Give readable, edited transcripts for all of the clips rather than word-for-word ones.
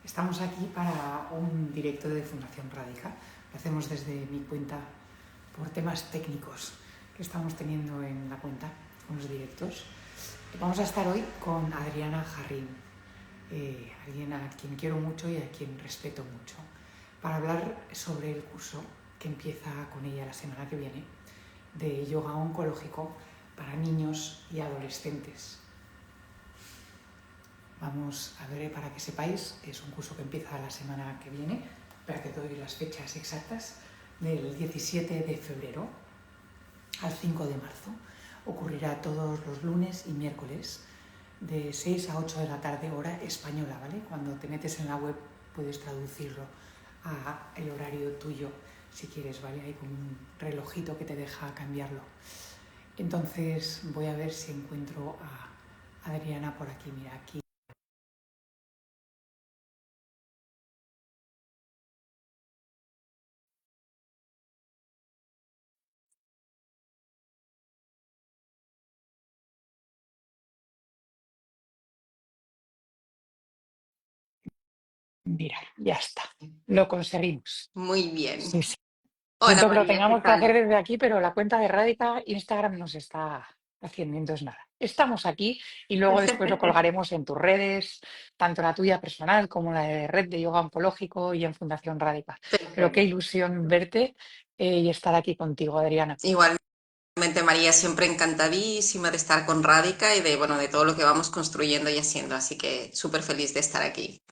Estamos aquí para un directo de Fundación Radica. Lo hacemos desde mi cuenta por temas técnicos que estamos teniendo en la cuenta, con los directos. Vamos a estar hoy con Adriana Jarrín, alguien a quien quiero mucho y a quien respeto mucho, para hablar sobre el curso que empieza con ella la semana que viene de yoga oncológico para niños y adolescentes. Vamos a ver, para que sepáis, es un curso que empieza la semana que viene, para que doy las fechas exactas, del 17 de febrero al 5 de marzo. Ocurrirá todos los lunes y miércoles de 6 a 8 de la tarde, hora española, ¿vale? Cuando te metes en la web puedes traducirlo a el horario tuyo, si quieres, ¿vale? Hay como un relojito que te deja cambiarlo. Entonces voy a ver si encuentro a Adriana por aquí, mira, aquí. Mira, ya está. Lo conseguimos. Muy bien. Sí, sí. Hola Siento que lo María, ¿qué tengamos que hacer tal? desde aquí, pero la cuenta de Radica Instagram nos está haciendo, entonces nada. Estamos aquí y luego después lo colgaremos en tus redes, tanto la tuya personal como la de Red de Yoga Oncológico y en Fundación Radica. Pero qué Perfecto. ilusión verte y estar aquí contigo, Adriana. Igualmente María, siempre encantadísima de estar con Rádica y de, bueno, de todo lo que vamos construyendo y haciendo, así que súper feliz de estar aquí.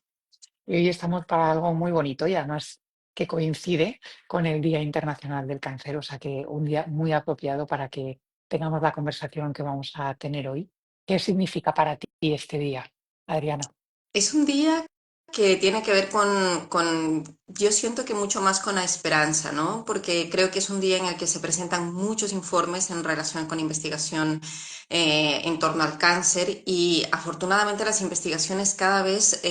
Y hoy estamos para algo muy bonito y además que coincide con el Día Internacional del Cáncer, o sea que un día muy apropiado para que tengamos la conversación que vamos a tener hoy. ¿Qué significa para ti este día, Adriana? Es un día que tiene que ver yo siento que mucho más con la esperanza, ¿no? Porque creo que es un día en el que se presentan muchos informes en relación con investigación en torno al cáncer y afortunadamente las investigaciones cada vez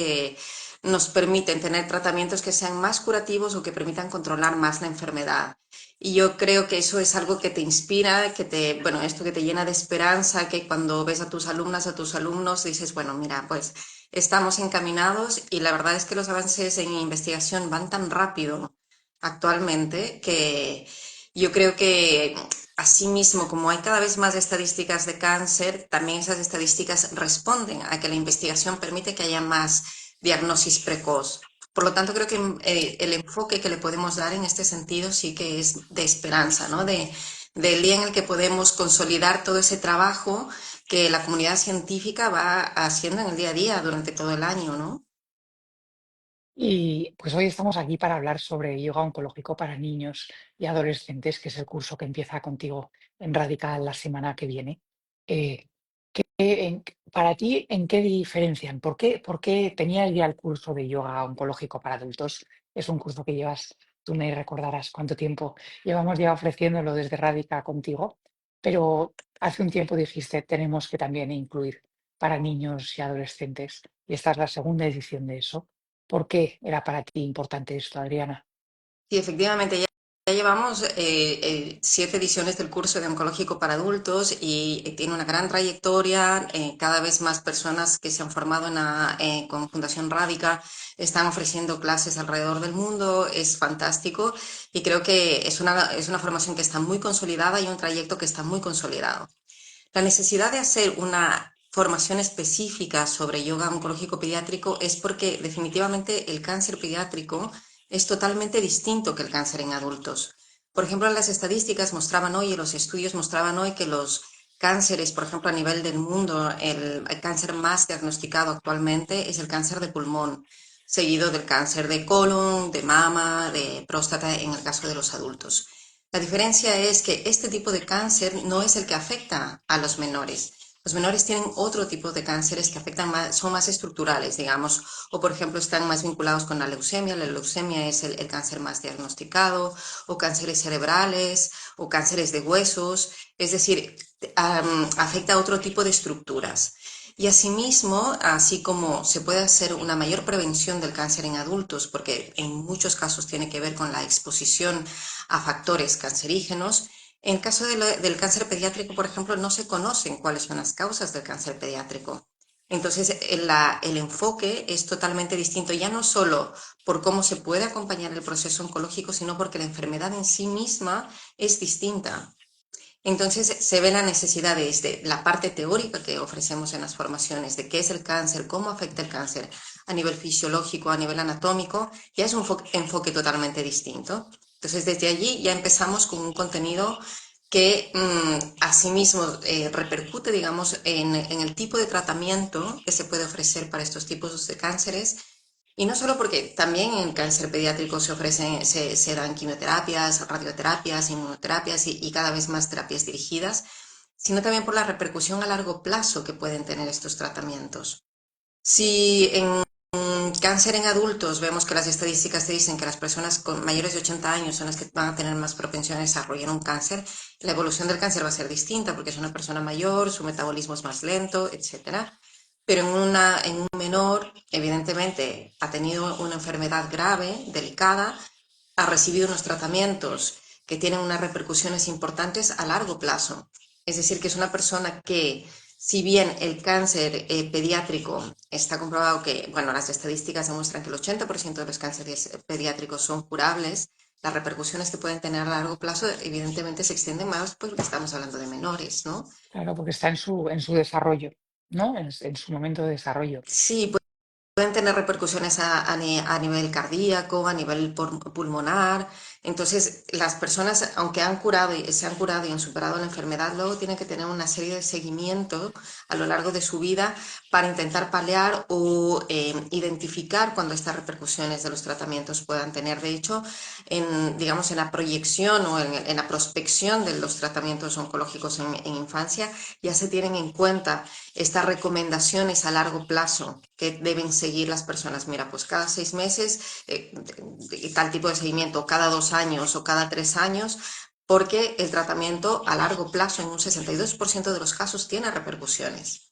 nos permiten tener tratamientos que sean más curativos o que permitan controlar más la enfermedad. Y yo creo que eso es algo que te inspira, bueno, esto que te llena de esperanza, que cuando ves a tus alumnas, a tus alumnos, dices, bueno, mira, pues estamos encaminados y la verdad es que los avances en investigación van tan rápido actualmente que yo creo que asimismo, como hay cada vez más estadísticas de cáncer, también esas estadísticas responden a que la investigación permite que haya más diagnosis precoz. Por lo tanto, creo que el enfoque que le podemos dar en este sentido sí que es de esperanza, ¿no? Del día en el que podemos consolidar todo ese trabajo que la comunidad científica va haciendo en el día a día durante todo el año, ¿no? Y pues hoy estamos aquí para hablar sobre yoga oncológico para niños y adolescentes, que es el curso que empieza contigo en Radical la semana que viene. Eh, para ti, ¿en qué diferencian? Por qué tenías ya el curso de yoga oncológico para adultos? Es un curso que llevas, tú me recordarás cuánto tiempo llevamos ya ofreciéndolo desde Radica contigo, pero hace un tiempo dijiste, tenemos que también incluir para niños y adolescentes, y esta es la segunda edición de eso. ¿Por qué era para ti importante esto, Adriana? Sí, efectivamente, ya llevamos 7 ediciones del curso de oncológico para adultos y tiene una gran trayectoria. Cada vez más personas que se han formado con Fundación Rádica están ofreciendo clases alrededor del mundo. Es fantástico y creo que es una formación que está muy consolidada y un trayecto que está muy consolidado. La necesidad de hacer una formación específica sobre yoga oncológico pediátrico es porque definitivamente el cáncer pediátrico es totalmente distinto que el cáncer en adultos. Por ejemplo, las estadísticas mostraban hoy y los estudios mostraban hoy que los cánceres, por ejemplo, a nivel del mundo, el cáncer más diagnosticado actualmente es el cáncer de pulmón, seguido del cáncer de colon, de mama, de próstata en el caso de los adultos. La diferencia es que este tipo de cáncer no es el que afecta a los menores. Los menores tienen otro tipo de cánceres que afectan más, son más estructurales, digamos, o por ejemplo están más vinculados con la leucemia. La leucemia es el cáncer más diagnosticado, o cánceres cerebrales, o cánceres de huesos, es decir, afecta a otro tipo de estructuras. Y asimismo, así como se puede hacer una mayor prevención del cáncer en adultos, porque en muchos casos tiene que ver con la exposición a factores cancerígenos. En el caso del cáncer pediátrico, por ejemplo, no se conocen cuáles son las causas del cáncer pediátrico. Entonces, el enfoque es totalmente distinto, ya no solo por cómo se puede acompañar el proceso oncológico, sino porque la enfermedad en sí misma es distinta. Entonces se ve la necesidad de la parte teórica que ofrecemos en las formaciones, de qué es el cáncer, cómo afecta el cáncer a nivel fisiológico, a nivel anatómico, ya es un enfoque totalmente distinto. Entonces desde allí ya empezamos con un contenido que asimismo repercute, digamos, en el tipo de tratamiento que se puede ofrecer para estos tipos de cánceres y no solo porque también en cáncer pediátrico se dan quimioterapias, radioterapias, inmunoterapias y cada vez más terapias dirigidas, sino también por la repercusión a largo plazo que pueden tener estos tratamientos. Si en cáncer en adultos vemos que las estadísticas te dicen que las personas con mayores de 80 años son las que van a tener más propensión a desarrollar un cáncer, la evolución del cáncer va a ser distinta porque es una persona mayor, su metabolismo es más lento, etcétera. Pero en un menor, evidentemente, ha tenido una enfermedad grave, delicada, ha recibido unos tratamientos que tienen unas repercusiones importantes a largo plazo. Es decir, que es una persona que, si bien el cáncer pediátrico está comprobado que, bueno, las estadísticas demuestran que el 80% de los cánceres pediátricos son curables, las repercusiones que pueden tener a largo plazo evidentemente se extienden más pues, porque estamos hablando de menores, ¿no? Claro, porque está en su desarrollo, ¿no? En su momento de desarrollo. Sí, pueden tener repercusiones a nivel cardíaco, a nivel pulmonar. Entonces, las personas, aunque han curado y se han curado y han superado la enfermedad, luego tienen que tener una serie de seguimientos a lo largo de su vida para intentar paliar o identificar cuando estas repercusiones de los tratamientos puedan tener. De hecho, digamos, en la proyección o en la prospección de los tratamientos oncológicos en infancia, ya se tienen en cuenta estas recomendaciones a largo plazo que deben seguir las personas. Mira, pues cada 6 meses, tal tipo de seguimiento, cada 2 años o cada 3 años, porque el tratamiento a largo plazo en un 62% de los casos tiene repercusiones.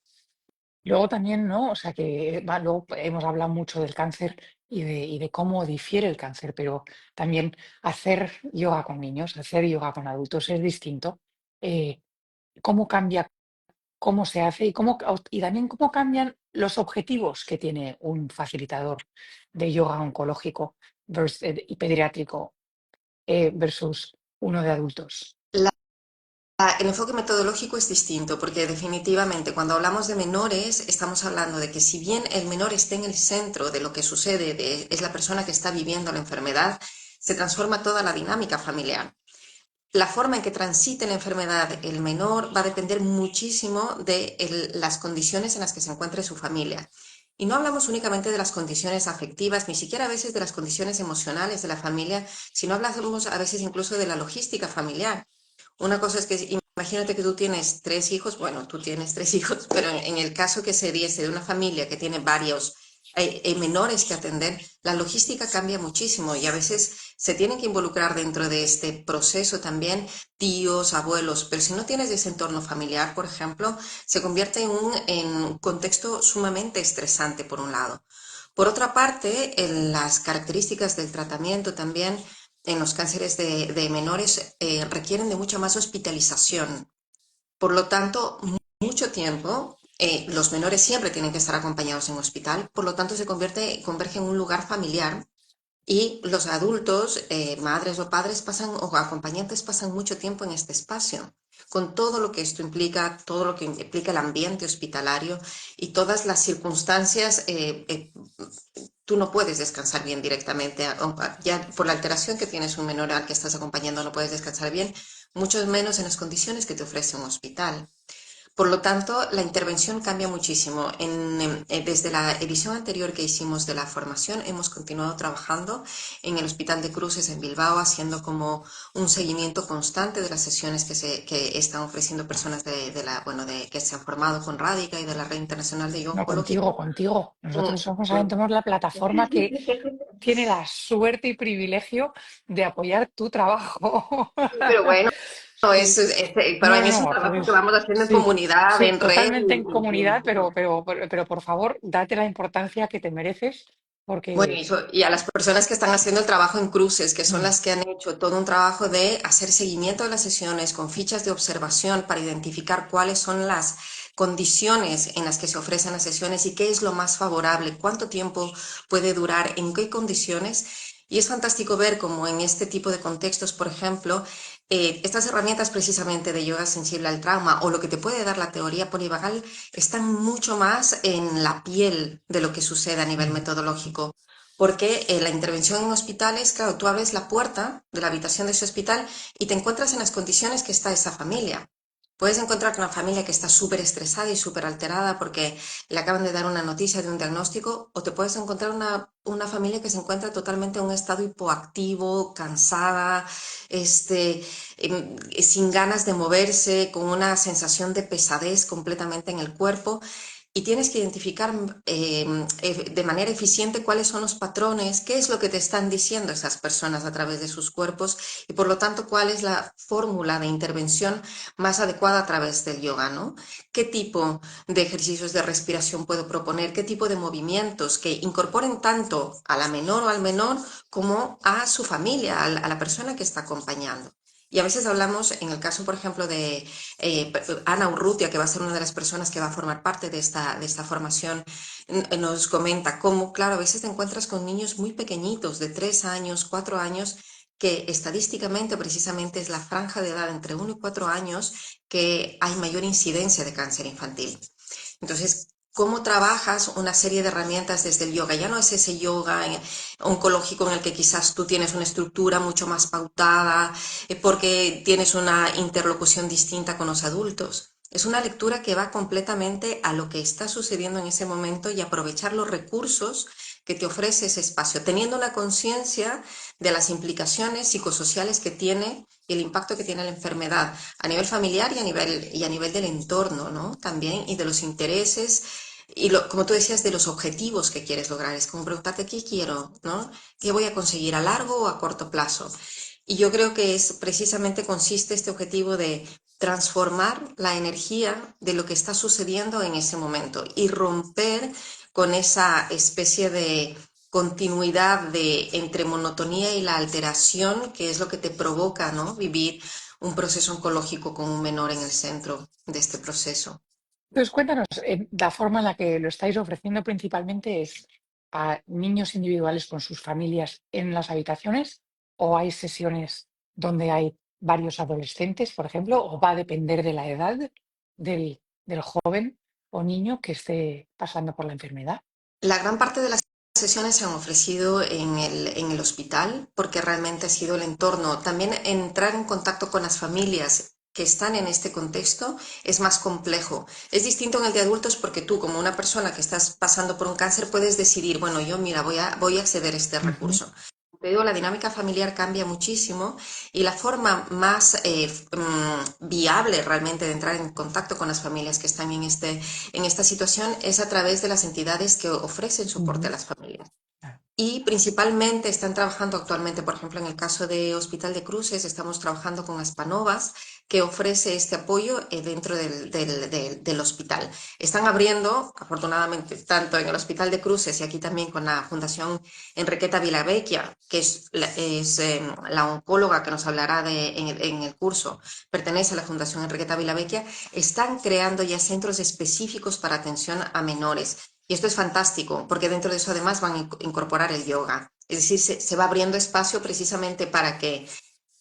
Luego también, ¿no? O sea que luego hemos hablado mucho del cáncer y de cómo difiere el cáncer, pero también hacer yoga con niños, hacer yoga con adultos es distinto. Eh, ¿Cómo cambia, cómo se hace y también cómo cambian los objetivos que tiene un facilitador de yoga oncológico y pediátrico versus uno de adultos? El enfoque metodológico es distinto porque definitivamente cuando hablamos de menores estamos hablando de que si bien el menor esté en el centro de lo que sucede, es la persona que está viviendo la enfermedad, se transforma toda la dinámica familiar. La forma en que transite la enfermedad el menor va a depender muchísimo de las condiciones en las que se encuentre su familia. Y no hablamos únicamente de las condiciones afectivas, ni siquiera a veces de las condiciones emocionales de la familia, sino hablamos a veces incluso de la logística familiar. Una cosa es que imagínate que tú tienes 3 hijos, bueno, tú tienes 3 hijos, pero en el caso que se diese de una familia que tiene varios menores que atender, la logística cambia muchísimo y a veces se tienen que involucrar dentro de este proceso también tíos, abuelos, pero si no tienes ese entorno familiar, por ejemplo, se convierte en un contexto sumamente estresante por un lado. Por otra parte, en las características del tratamiento también en los cánceres de menores requieren de mucha más hospitalización. Por lo tanto, mucho tiempo, los menores siempre tienen que estar acompañados en hospital, por lo tanto converge en un lugar familiar y los adultos, madres o padres o acompañantes pasan mucho tiempo en este espacio, con todo lo que esto implica, todo lo que implica el ambiente hospitalario y todas las circunstancias. Tú no puedes descansar bien directamente, ya por la alteración que tienes un menor al que estás acompañando no puedes descansar bien, mucho menos en las condiciones que te ofrece un hospital. Por lo tanto, la intervención cambia muchísimo. Desde la edición anterior que hicimos de la formación, hemos continuado trabajando en el Hospital de Cruces en Bilbao, haciendo como un seguimiento constante de las sesiones que están ofreciendo personas que se han formado con Radica y de la Red Internacional de Yoga No, contigo, Oncológico. contigo. Nosotros Mm. somos la plataforma que tiene la suerte y privilegio de apoyar tu trabajo. Pero bueno, Sí. para No, mí es un no, trabajo que vamos haciendo en sí, comunidad, sí, en red. totalmente en comunidad, pero por favor, date la importancia que te mereces, Bueno, porque y a las personas que están haciendo el trabajo en cruces, que son mm, las que han hecho todo un trabajo de hacer seguimiento de las sesiones con fichas de observación para identificar cuáles son las condiciones en las que se ofrecen las sesiones y qué es lo más favorable, cuánto tiempo puede durar, en qué condiciones. Y es fantástico ver cómo en este tipo de contextos, por ejemplo, estas herramientas precisamente de yoga sensible al trauma o lo que te puede dar la teoría polivagal están mucho más en la piel de lo que sucede a nivel Ujú. metodológico. Porque la intervención en hospitales, claro, tú abres la puerta de la habitación de ese hospital y te encuentras en las condiciones que está esa familia. Puedes encontrar una familia que está súper estresada y súper alterada porque le acaban de dar una noticia de un diagnóstico, o te puedes encontrar una familia que se encuentra totalmente en un estado hipoactivo, cansada, sin ganas de moverse, con una sensación de pesadez completamente en el cuerpo. Y tienes que identificar de manera eficiente cuáles son los patrones, qué es lo que te están diciendo esas personas a través de sus cuerpos y por lo tanto cuál es la fórmula de intervención más adecuada a través del yoga, ¿no? ¿Qué tipo de ejercicios de respiración puedo proponer? ¿Qué tipo de movimientos que incorporen tanto a la menor o al menor como a su familia, a la persona que está acompañando? Y a veces hablamos, en el caso, por ejemplo, de Ana Urrutia, que va a ser una de las personas que va a formar parte de esta formación, nos comenta cómo, claro, a veces te encuentras con niños muy pequeñitos, de 3 años, 4 años, que estadísticamente precisamente es la franja de edad entre 1 y 4 años que hay mayor incidencia de cáncer infantil. Entonces, ¿cómo trabajas una serie de herramientas desde el yoga? Ya no es ese yoga oncológico en el que quizás tú tienes una estructura mucho más pautada, porque tienes una interlocución distinta con los adultos. Es una lectura que va completamente a lo que está sucediendo en ese momento y aprovechar los recursos que te ofrece ese espacio, teniendo una conciencia de las implicaciones psicosociales que tiene y el impacto que tiene la enfermedad a nivel familiar y a nivel del entorno, ¿no? También, y de los intereses, y como tú decías, de los objetivos que quieres lograr. Es como preguntarte qué quiero, ¿no? ¿Qué voy a conseguir a largo o a corto plazo? Y yo creo que es precisamente consiste este objetivo de transformar la energía de lo que está sucediendo en ese momento y romper con esa especie de continuidad entre monotonía y la alteración, que es lo que te provoca, ¿no? Vivir un proceso oncológico con un menor en el centro de este proceso. Entonces, cuéntanos, la forma en la que lo estáis ofreciendo principalmente es a niños individuales con sus familias en las habitaciones, o hay sesiones donde hay varios adolescentes, por ejemplo, o va a depender de la edad del joven o niño que esté pasando por la enfermedad. La gran parte de las sesiones se han ofrecido en el hospital porque realmente ha sido el entorno. También entrar en contacto con las familias que están en este contexto es más complejo. Es distinto en el de adultos porque tú, como una persona que estás pasando por un cáncer, puedes decidir, bueno, yo mira, voy a acceder a este Ujú. recurso. Te digo, la dinámica familiar cambia muchísimo y la forma más viable realmente de entrar en contacto con las familias que están en esta situación es a través de las entidades que ofrecen soporte a Ujú. las familias. Claro. Y principalmente están trabajando actualmente, por ejemplo, en el caso de Hospital de Cruces, estamos trabajando con Aspanovas, que ofrece este apoyo dentro del hospital. Están abriendo, afortunadamente, tanto en el Hospital de Cruces y aquí también con la Fundación Enriqueta Vilavecchia, que la oncóloga que nos hablará en el curso, pertenece a la Fundación Enriqueta Vilavecchia, están creando ya centros específicos para atención a menores. Y esto es fantástico, porque dentro de eso además van a incorporar el yoga. Es decir, se va abriendo espacio precisamente para que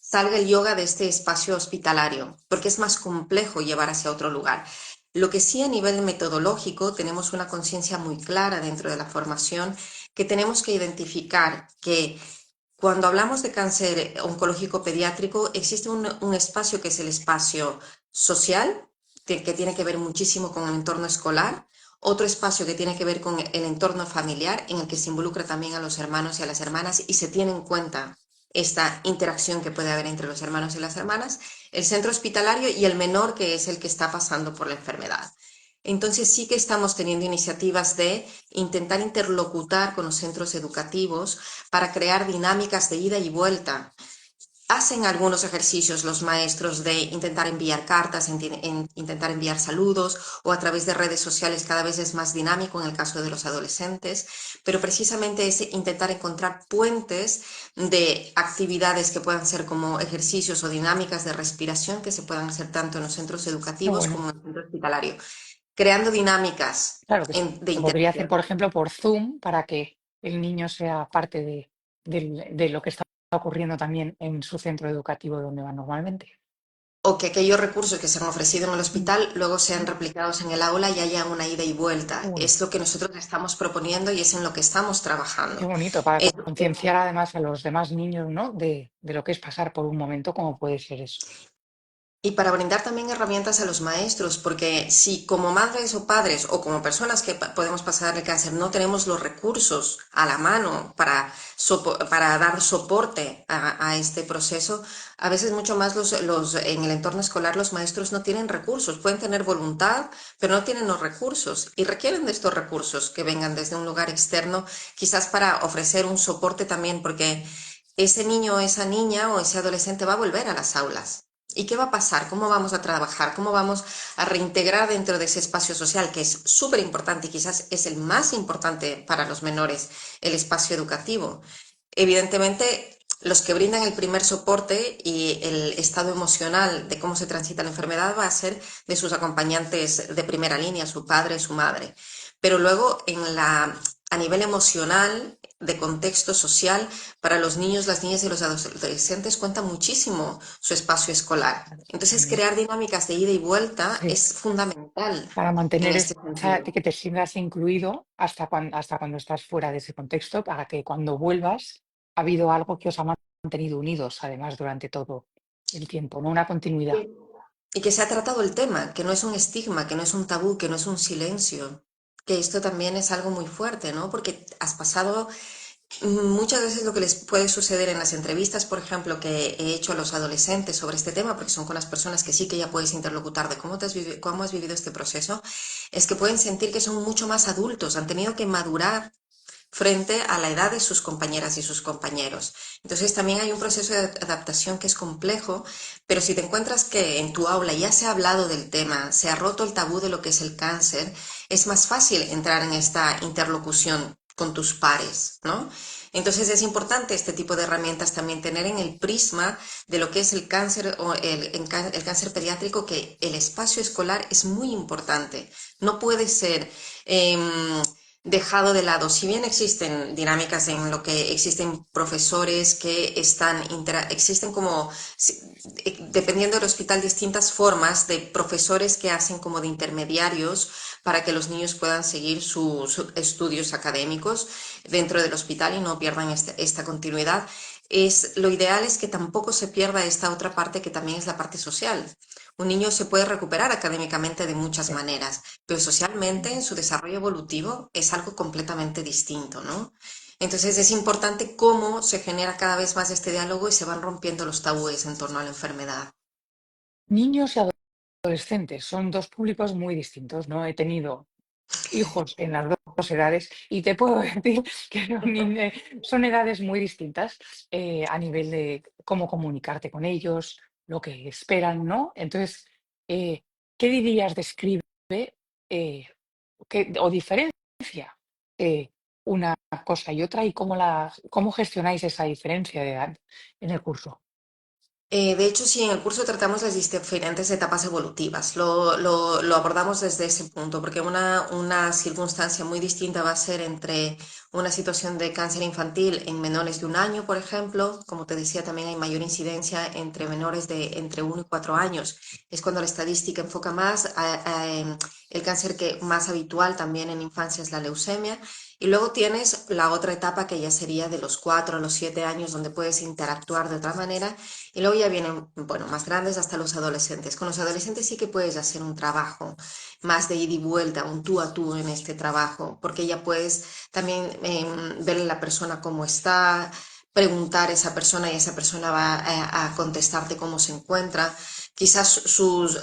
salga el yoga de este espacio hospitalario, porque es más complejo llevar hacia otro lugar. Lo que sí a nivel metodológico tenemos una conciencia muy clara dentro de la formación que tenemos que identificar que cuando hablamos de cáncer oncológico pediátrico existe un espacio que es el espacio social, que tiene que ver muchísimo con el entorno escolar, otro espacio que tiene que ver con el entorno familiar, en el que se involucra también a los hermanos y a las hermanas y se tiene en cuenta esta interacción que puede haber entre los hermanos y las hermanas, el centro hospitalario y el menor que es el que está pasando por la enfermedad. Entonces sí que estamos teniendo iniciativas de intentar interlocutar con los centros educativos para crear dinámicas de ida y vuelta. Hacen algunos ejercicios los maestros de intentar enviar cartas, intentar enviar saludos o a través de redes sociales cada vez es más dinámico en el caso de los adolescentes, pero precisamente es intentar encontrar puentes de actividades que puedan ser como ejercicios o dinámicas de respiración que se puedan hacer tanto en los centros Qué educativos bueno. como en el centro hospitalario. creando dinámicas Claro que de se podría hacer, interacción. por ejemplo, por Zoom para que el niño sea parte de lo que está ocurriendo también en su centro educativo donde va normalmente. O que aquellos recursos que se han ofrecido en el Mm, hospital luego sean mm. replicados en el aula y haya una ida y vuelta. Uy, Es lo que nosotros estamos proponiendo y es en lo que estamos qué trabajando. bonito, para Eh, concienciar además a los demás niños, ¿no? De lo que es pasar por un momento como puede ser eso. Y para brindar también herramientas a los maestros, porque si como madres o padres o como personas que podemos pasar el cáncer no tenemos los recursos a la mano para dar soporte a este proceso, a veces mucho más en el entorno escolar los maestros no tienen recursos, pueden tener voluntad, pero no tienen los recursos y requieren de estos recursos que vengan desde un lugar externo, quizás para ofrecer un soporte también, porque ese niño o esa niña o ese adolescente va a volver a las aulas. ¿Y qué va a pasar? ¿Cómo vamos a trabajar? ¿Cómo vamos a reintegrar dentro de ese espacio social que es súper importante y quizás es el más importante para los menores, el espacio educativo? Evidentemente, los que brindan el primer soporte y el estado emocional de cómo se transita la enfermedad va a ser de sus acompañantes de primera línea, su padre, su madre. Pero luego a nivel emocional, de contexto social, para los niños, las niñas y los adolescentes cuenta muchísimo su espacio escolar. Claro, Entonces, también. crear dinámicas de ida y vuelta Sí, es fundamental para en mantener este esa, sentido. que te sientas incluido hasta cuando estás fuera de ese contexto, para que cuando vuelvas ha habido algo que os ha mantenido unidos, además, durante todo el tiempo, no una continuidad. Y que se ha tratado el tema, que no es un estigma, que no es un tabú, que no es un silencio, que esto también es algo muy fuerte, ¿no? Porque has pasado muchas veces lo que les puede suceder en las entrevistas, por ejemplo, que he hecho a los adolescentes sobre este tema, porque son con las personas que sí que ya puedes interlocutar de cómo has vivido este proceso, es que pueden sentir que son mucho más adultos, han tenido que madurar frente a la edad de sus compañeras y sus compañeros. Entonces también hay un proceso de adaptación que es complejo, pero si te encuentras que en tu aula ya se ha hablado del tema, se ha roto el tabú de lo que es el cáncer, es más fácil entrar en esta interlocución con tus pares, ¿no? Entonces es importante este tipo de herramientas también tener en el prisma de lo que es el cáncer o el cáncer pediátrico, que el espacio escolar es muy importante. No puede ser dejado de lado. Si bien existen dinámicas en lo que existen profesores que existen como, dependiendo del hospital, distintas formas de profesores que hacen como de intermediarios para que los niños puedan seguir sus estudios académicos dentro del hospital y no pierdan esta continuidad. Lo ideal es que tampoco se pierda esta otra parte que también es la parte social. Un niño se puede recuperar académicamente de muchas Sí. maneras, pero socialmente en su desarrollo evolutivo es algo completamente distinto, ¿no? Entonces es importante cómo se genera cada vez más este diálogo y se van rompiendo los tabúes en torno a la enfermedad. Niños y adolescentes son dos públicos muy distintos, ¿no? He tenido hijos en las dos edades y te puedo decir que son edades muy distintas a nivel de cómo comunicarte con ellos, lo que esperan, ¿no? Entonces, eh, ¿qué dirías describe eh, o diferencia eh, una cosa y otra y cómo gestionáis esa diferencia de edad en el curso? De hecho, sí, en el curso tratamos las diferentes etapas evolutivas. Lo abordamos desde ese punto, porque una circunstancia muy distinta va a ser entre una situación de cáncer infantil en menores de 1 año, por ejemplo. Como te decía, también hay mayor incidencia entre menores de entre 1 y 4 años. Es cuando la estadística enfoca más el cáncer que más habitual también en infancia es la leucemia. Y luego tienes la otra etapa que ya sería de los 4 a los 7 años, donde puedes interactuar de otra manera y luego ya vienen, bueno, más grandes hasta los adolescentes. Con los adolescentes sí que puedes hacer un trabajo más de ida y vuelta, un tú a tú en este trabajo, porque ya puedes también ver a la persona cómo está, preguntar a esa persona y esa persona va a contestarte cómo se encuentra. Quizás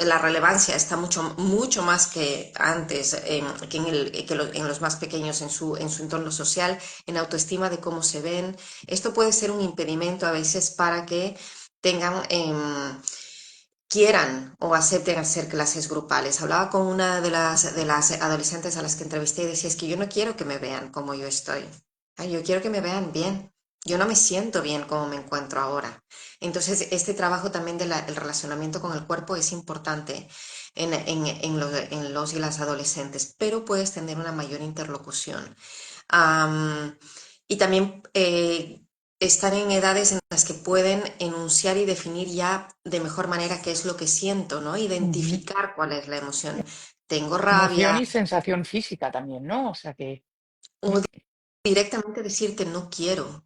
la relevancia está mucho más que antes, en los más pequeños en su entorno social, en autoestima de cómo se ven. Esto puede ser un impedimento a veces para que tengan, quieran o acepten hacer clases grupales. Hablaba con una de las adolescentes a las que entrevisté y decía, es que yo no quiero que me vean como yo estoy. Ay, yo quiero que me vean bien. Yo no me siento bien como me encuentro ahora. Entonces, este trabajo también del relacionamiento con el cuerpo es importante. en los y las adolescentes, pero puedes tener una mayor interlocución. Am, y también estar en edades en las que pueden enunciar y definir ya de mejor manera qué es lo que siento, ¿no? Ujú. Identificar cuál es la emoción. Tengo Emoción rabia, y sensación física también, ¿no? O sea que... o directamente decirte no quiero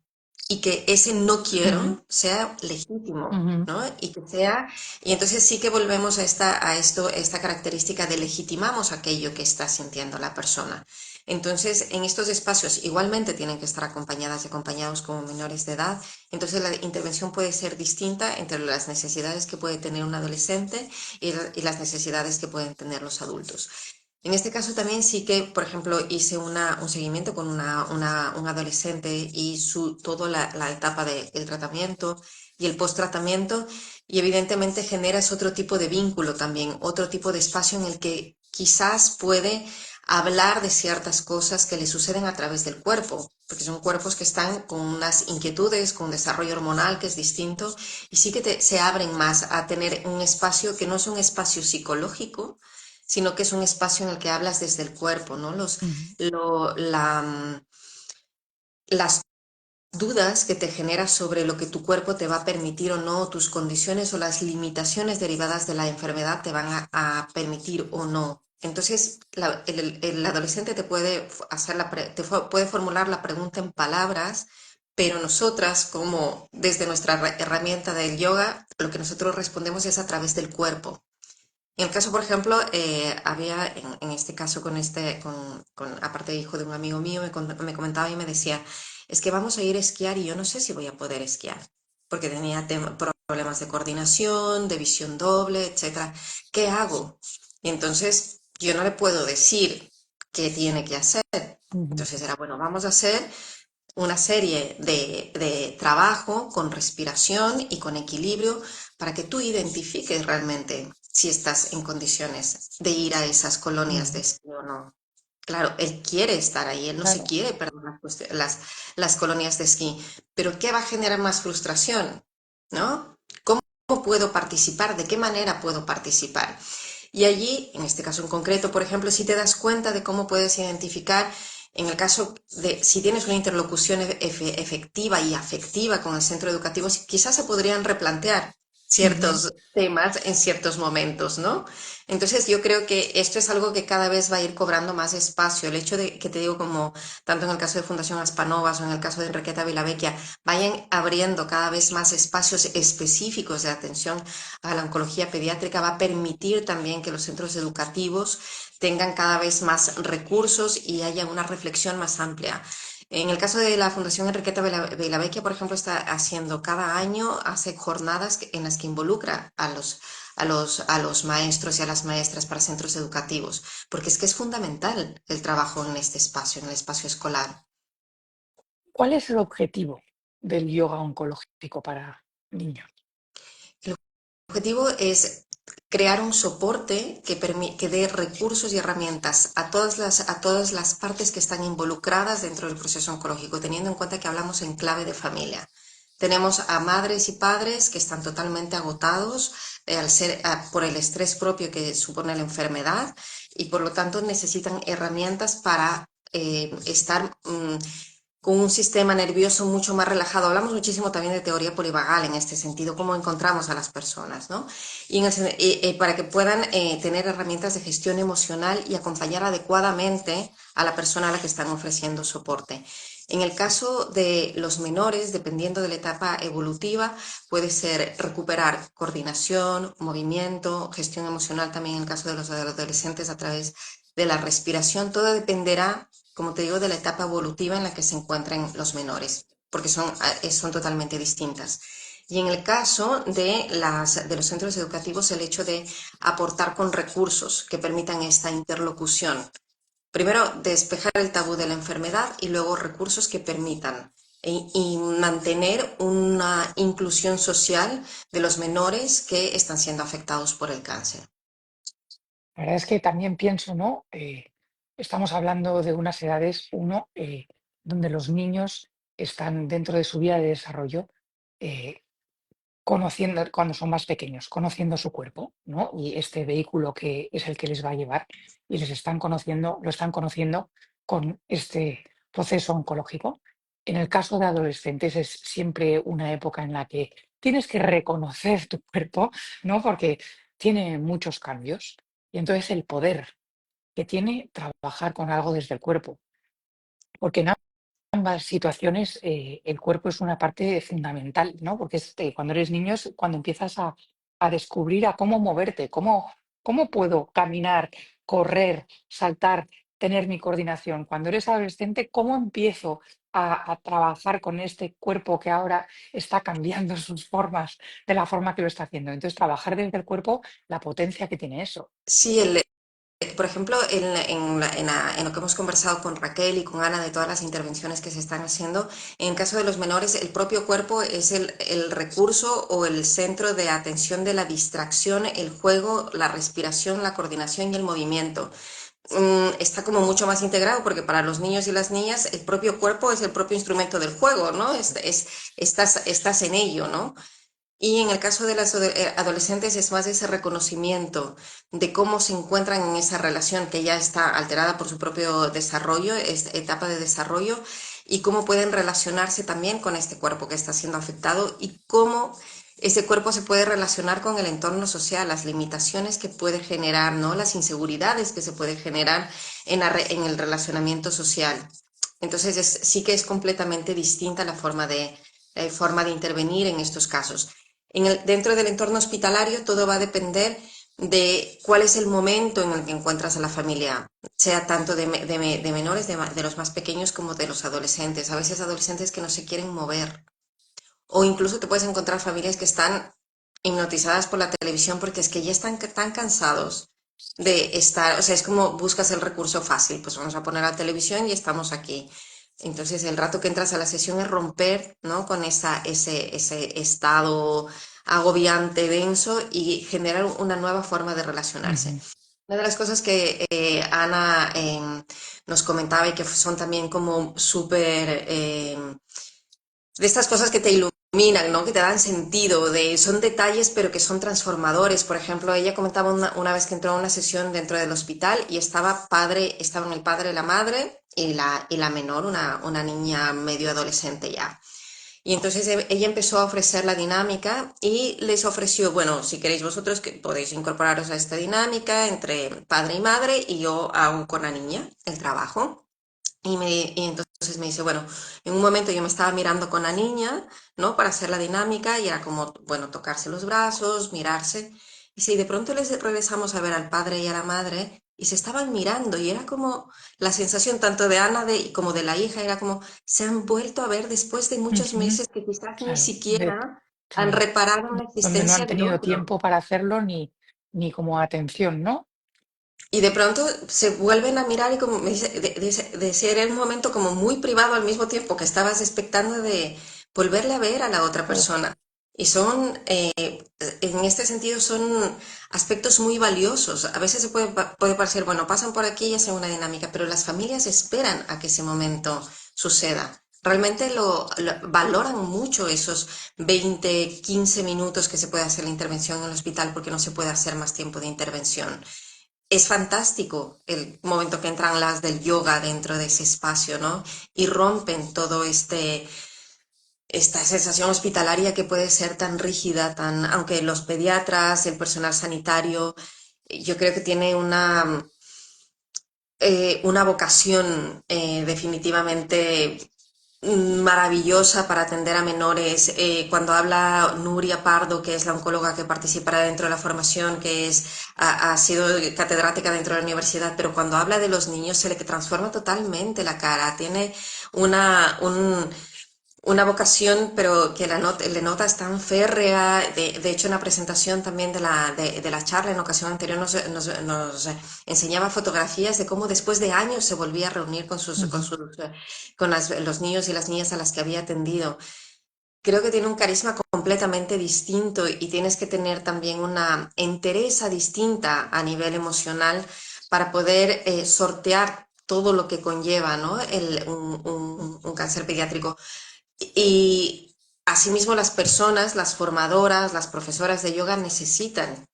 y que ese no Ujú, quiero sea legítimo, ujú, ¿no? Y que sea, y entonces sí que volvemos esta característica de legitimamos aquello que está sintiendo la persona. Entonces, en estos espacios igualmente tienen que estar acompañadas y acompañados como menores de edad. Entonces, la intervención puede ser distinta entre las necesidades que puede tener un adolescente y las necesidades que pueden tener los adultos. En este caso también sí que, por ejemplo, hice un seguimiento con un adolescente y toda la etapa del tratamiento y el post-tratamiento, y evidentemente generas otro tipo de vínculo también, otro tipo de espacio en el que quizás puede hablar de ciertas cosas que le suceden a través del cuerpo, porque son cuerpos que están con unas inquietudes, con un desarrollo hormonal que es distinto, y sí que se abren más a tener un espacio que no es un espacio psicológico, sino que es un espacio en el que hablas desde el cuerpo, ¿no? ujú. Las dudas que te genera sobre lo que tu cuerpo te va a permitir o no, tus condiciones o las limitaciones derivadas de la enfermedad te van a permitir o no. Entonces, el adolescente te puede hacer puede formular la pregunta en palabras, pero nosotras, como desde nuestra herramienta del yoga, lo que nosotros respondemos es a través del cuerpo. En el caso, por ejemplo, había en este caso aparte de hijo de un amigo mío, me comentaba y me decía, es que vamos a ir a esquiar y yo no sé si voy a poder esquiar, porque tenía problemas de coordinación, de visión doble, etcétera. ¿Qué hago? Y entonces yo no le puedo decir qué tiene que hacer. Ujú. Entonces era, bueno, vamos a hacer una serie de trabajo con respiración y con equilibrio para que tú identifiques realmente si estás en condiciones de ir a esas colonias de Ujú. esquí o no. Claro, él quiere estar ahí, él no se Claro. quiere perder las colonias de esquí, pero ¿qué va a generar más frustración? ¿No? ¿Cómo puedo participar? ¿De qué manera puedo participar? Y allí, en este caso en concreto, por ejemplo, si te das cuenta de cómo puedes identificar, en el caso de si tienes una interlocución efectiva y afectiva con el centro educativo, quizás se podrían replantear Ujú. ciertos temas en ciertos momentos, ¿no? Entonces yo creo que esto es algo que cada vez va a ir cobrando más espacio. El hecho de que te digo, como tanto en el caso de Fundación Aspanovas o en el caso de Enriqueta Vilavecchia, vayan abriendo cada vez más espacios específicos de atención a la oncología pediátrica, va a permitir también que los centros educativos tengan cada vez más recursos y haya una reflexión más amplia. En el caso de la Fundación Enriqueta Vilavecchia, por ejemplo, está haciendo cada año, hace jornadas en las que involucra a los maestros y a las maestras para centros educativos, porque es que es fundamental el trabajo en este espacio, en el espacio escolar. ¿Cuál es el objetivo del yoga oncológico para niños? El objetivo es crear un soporte que dé recursos y herramientas a todas las partes que están involucradas dentro del proceso oncológico, teniendo en cuenta que hablamos en clave de familia. Tenemos a madres y padres que están totalmente agotados por el estrés propio que supone la enfermedad y por lo tanto necesitan herramientas para estar con un sistema nervioso mucho más relajado. Hablamos muchísimo también de teoría polivagal en este sentido, cómo encontramos a las personas, ¿no? Para que puedan tener herramientas de gestión emocional y acompañar adecuadamente a la persona a la que están ofreciendo soporte. En el caso de los menores, dependiendo de la etapa evolutiva, puede ser recuperar coordinación, movimiento, gestión emocional también en el caso de los adolescentes a través de la respiración. Todo dependerá, como te digo, de la etapa evolutiva en la que se encuentran los menores, porque son totalmente distintas. Y en el caso de los centros educativos, el hecho de aportar con recursos que permitan esta interlocución. Primero, despejar el tabú de la enfermedad y luego recursos que permitan y mantener una inclusión social de los menores que están siendo afectados por el cáncer. La verdad es que también pienso, ¿no? Estamos hablando de unas edades, uno, donde los niños están dentro de su vida de desarrollo, eh, conociendo, cuando son más pequeños, conociendo su cuerpo, ¿no? Y este vehículo que es el que les va a llevar y les están conociendo, lo están conociendo con este proceso oncológico. En el caso de adolescentes es siempre una época en la que tienes que reconocer tu cuerpo, ¿no? Porque tiene muchos cambios. Y entonces el poder que tiene trabajar con algo desde el cuerpo, porque en ambas situaciones el cuerpo es una parte fundamental, ¿no? Porque cuando eres niño es cuando empiezas a descubrir a cómo moverte, cómo puedo caminar, correr, saltar, tener mi coordinación. Cuando eres adolescente, ¿cómo empiezo a trabajar con este cuerpo que ahora está cambiando sus formas de la forma que lo está haciendo? Entonces, trabajar desde el cuerpo, la potencia que tiene eso. Sí, por ejemplo, en lo que hemos conversado con Raquel y con Ana de todas las intervenciones que se están haciendo, en el caso de los menores, el propio cuerpo es el recurso o el centro de atención de la distracción, el juego, la respiración, la coordinación y el movimiento. Está como mucho más integrado porque para los niños y las niñas el propio cuerpo es el propio instrumento del juego, ¿no? Estás en ello, ¿no? Y en el caso de las adolescentes es más ese reconocimiento de cómo se encuentran en esa relación que ya está alterada por su propio desarrollo, esta etapa de desarrollo, y cómo pueden relacionarse también con este cuerpo que está siendo afectado y cómo ese cuerpo se puede relacionar con el entorno social, las limitaciones que puede generar, ¿no? Las inseguridades que se puede generar en el relacionamiento social. Entonces sí que es completamente distinta la forma de intervenir en estos casos. Dentro del entorno hospitalario todo va a depender de cuál es el momento en el que encuentras a la familia, sea tanto de menores, de los más pequeños como de los adolescentes. A veces adolescentes que no se quieren mover. O incluso te puedes encontrar familias que están hipnotizadas por la televisión porque es que ya están tan cansados de estar, o sea, es como buscas el recurso fácil, pues vamos a poner la televisión y estamos aquí. Entonces el rato que entras a la sesión es romper, ¿no? Con ese estado agobiante, denso y generar una nueva forma de relacionarse. Ujú. Una de las cosas que Ana nos comentaba y que son también como súper de estas cosas que te iluminan, ¿no? Que te dan sentido, son detalles pero que son transformadores. Por ejemplo, ella comentaba una vez que entró a una sesión dentro del hospital y estaban el padre, la madre y la menor, una niña medio adolescente ya. Y entonces ella empezó a ofrecer la dinámica y les ofreció, bueno, si queréis vosotros que podéis incorporaros a esta dinámica entre padre y madre y yo hago con la niña el trabajo. Y entonces me dice, bueno, en un momento yo me estaba mirando con la niña, ¿no? Para hacer la dinámica y era como, bueno, tocarse los brazos, mirarse. Y sí, de pronto les regresamos a ver al padre y a la madre y se estaban mirando y era como la sensación tanto de Ana como de la hija, era como se han vuelto a ver después de muchos Ujú. meses que quizás ni Claro, siquiera han claro. reparado en la Donde no han existencia del tenido otro. tiempo para hacerlo ni como atención, ¿no? Y de pronto se vuelven a mirar y como me dice, de ser el momento como muy privado al mismo tiempo que estabas expectando de volverle a ver a la otra Oh, persona. Y en este sentido, son aspectos muy valiosos. A veces puede parecer, bueno, pasan por aquí y hacen una dinámica, pero las familias esperan a que ese momento suceda. Realmente valoran mucho esos 20 15 minutos que se puede hacer la intervención en el hospital porque no se puede hacer más tiempo de intervención. Es fantástico el momento que entran las del yoga dentro de ese espacio, ¿no? Y rompen todo esta sensación hospitalaria que puede ser tan rígida, aunque los pediatras, el personal sanitario, yo creo que tiene una vocación definitivamente maravillosa para atender a menores. Cuando habla Nuria Pardo, que es la oncóloga que participará dentro de la formación, ha sido catedrática dentro de la universidad, pero cuando habla de los niños se le transforma totalmente la cara. Tiene una, un, una vocación, pero que le nota es tan férrea. De hecho, en la presentación también de la charla en ocasión anterior nos enseñaba fotografías de cómo después de años se volvía a reunir ujú. con los niños y las niñas a las que había atendido. Creo que tiene un carisma completamente distinto y tienes que tener también una entereza distinta a nivel emocional para poder sortear todo lo que conlleva, ¿no? Un cáncer pediátrico. Y asimismo las personas, las formadoras, las profesoras de yoga necesitan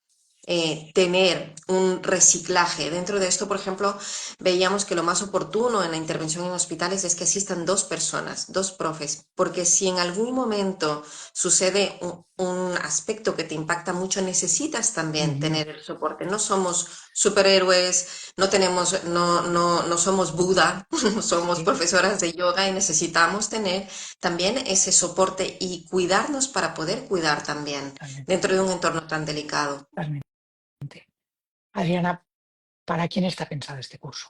tener un reciclaje. Dentro de esto, por ejemplo, veíamos que lo más oportuno en la intervención en hospitales es que asistan dos personas, dos profes, porque si en algún momento sucede un aspecto que te impacta mucho, necesitas también Ujú. tener el soporte. No somos superhéroes, no somos Buda, somos Sí, profesoras de yoga y necesitamos tener también ese soporte y cuidarnos para poder cuidar también totalmente, dentro de un entorno tan delicado. totalmente. Adriana, ¿para quién está pensado este curso?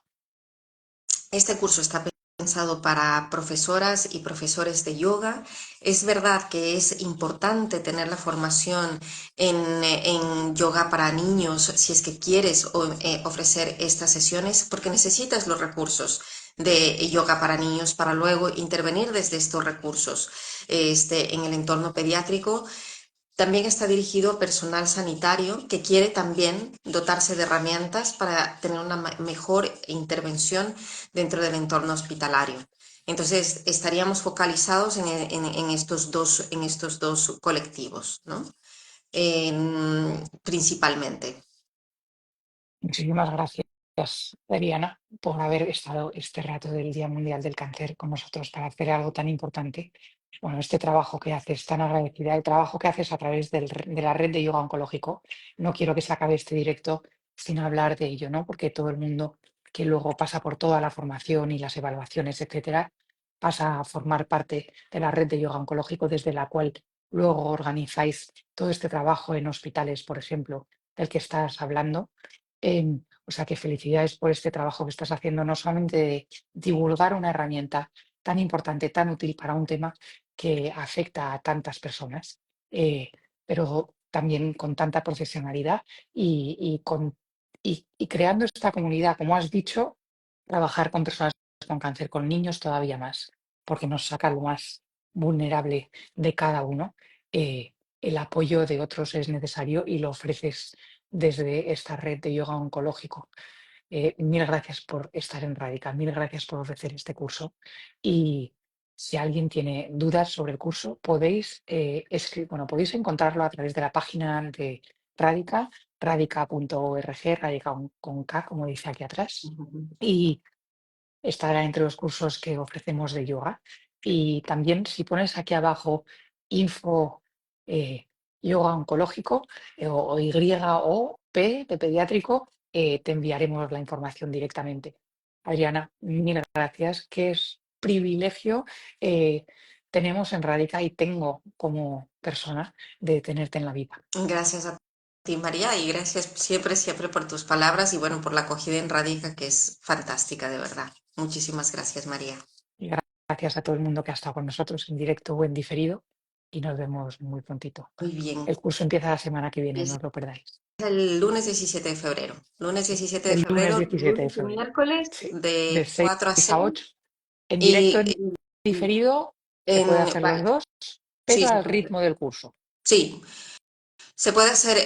Este curso está pensado para profesoras y profesores de yoga. Es verdad que es importante tener la formación en yoga para niños si es que quieres ofrecer estas sesiones, porque necesitas los recursos de yoga para niños para luego intervenir desde estos recursos en el entorno pediátrico. También está dirigido a personal sanitario que quiere también dotarse de herramientas para tener una mejor intervención dentro del entorno hospitalario. Entonces, estaríamos focalizados en estos dos colectivos, ¿no? Principalmente. Muchísimas gracias, Adriana, por haber estado este rato del Día Mundial del Cáncer con nosotros para hacer algo tan importante. Bueno, este trabajo que haces, tan agradecida, el trabajo que haces a través de la red de yoga oncológico. No quiero que se acabe este directo sin hablar de ello, ¿no? Porque todo el mundo que luego pasa por toda la formación y las evaluaciones, etcétera, pasa a formar parte de la red de yoga oncológico desde la cual luego organizáis todo este trabajo en hospitales, por ejemplo, del que estás hablando. O sea que felicidades por este trabajo que estás haciendo, no solamente de divulgar una herramienta tan importante, tan útil para un tema que afecta a tantas personas, eh, pero también con tanta profesionalidad y creando esta comunidad, como has dicho, trabajar con personas con cáncer, con niños todavía más, porque nos saca lo más vulnerable de cada uno. eh, el apoyo de otros es necesario y lo ofreces desde esta red de yoga oncológico. Mil gracias por estar en Radical, mil gracias por ofrecer este curso. Y si alguien tiene dudas sobre el curso, podéis, bueno, podéis encontrarlo a través de la página de Radica, radica.org, radica con K, como dice aquí atrás. Y estará entre los cursos que ofrecemos de yoga. Y también si pones aquí abajo info eh, yoga oncológico o Y o P de pediátrico, te enviaremos la información directamente. Adriana, mil gracias. Qué es privilegio tenemos en Radica y tengo como persona de tenerte en la vida. Gracias a ti, María, y gracias siempre, siempre por tus palabras y bueno, por la acogida en Radica, que es fantástica, de verdad. Muchísimas gracias, María. Y gracias a todo el mundo que ha estado con nosotros en directo o en diferido y nos vemos muy prontito. Muy bien. El curso empieza la semana que viene, no Empieza os lo perdáis. el lunes 17 de febrero. Lunes Sí, 17 de el lunes febrero, 17 de lunes y febrero. miércoles, Sí, de de 6 4 a a 6. 8. En directo, Y en diferido, se puede en, hacer los vale, dos, sí, pero se al puede hacer. ritmo del curso. Sí, se puede hacer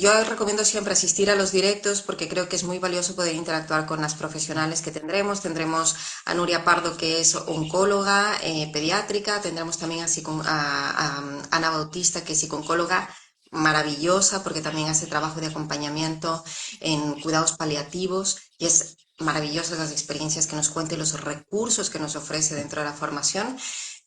yo recomiendo siempre asistir a los directos porque creo que es muy valioso poder interactuar con las Mm. profesionales que tendremos. Tendremos a Nuria Pardo, que es oncóloga pediátrica. Tendremos también a Ana Bautista, que es psicóloga maravillosa porque también hace trabajo de acompañamiento en cuidados paliativos y es maravillosas las experiencias que nos cuenta y los recursos que nos ofrece dentro de la formación.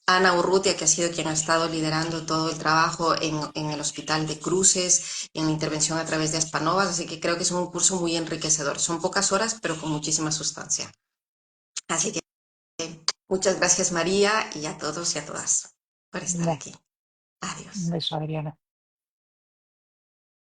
Ana Urrutia, que ha sido quien ha estado liderando todo el trabajo en el Hospital de Cruces, en la intervención a través de Aspanovas, así que creo que es un curso muy enriquecedor. Son pocas horas, pero con muchísima sustancia. Así que muchas gracias, María, y a todos y a todas por estar Venga, aquí. un Adiós. beso, Adriana.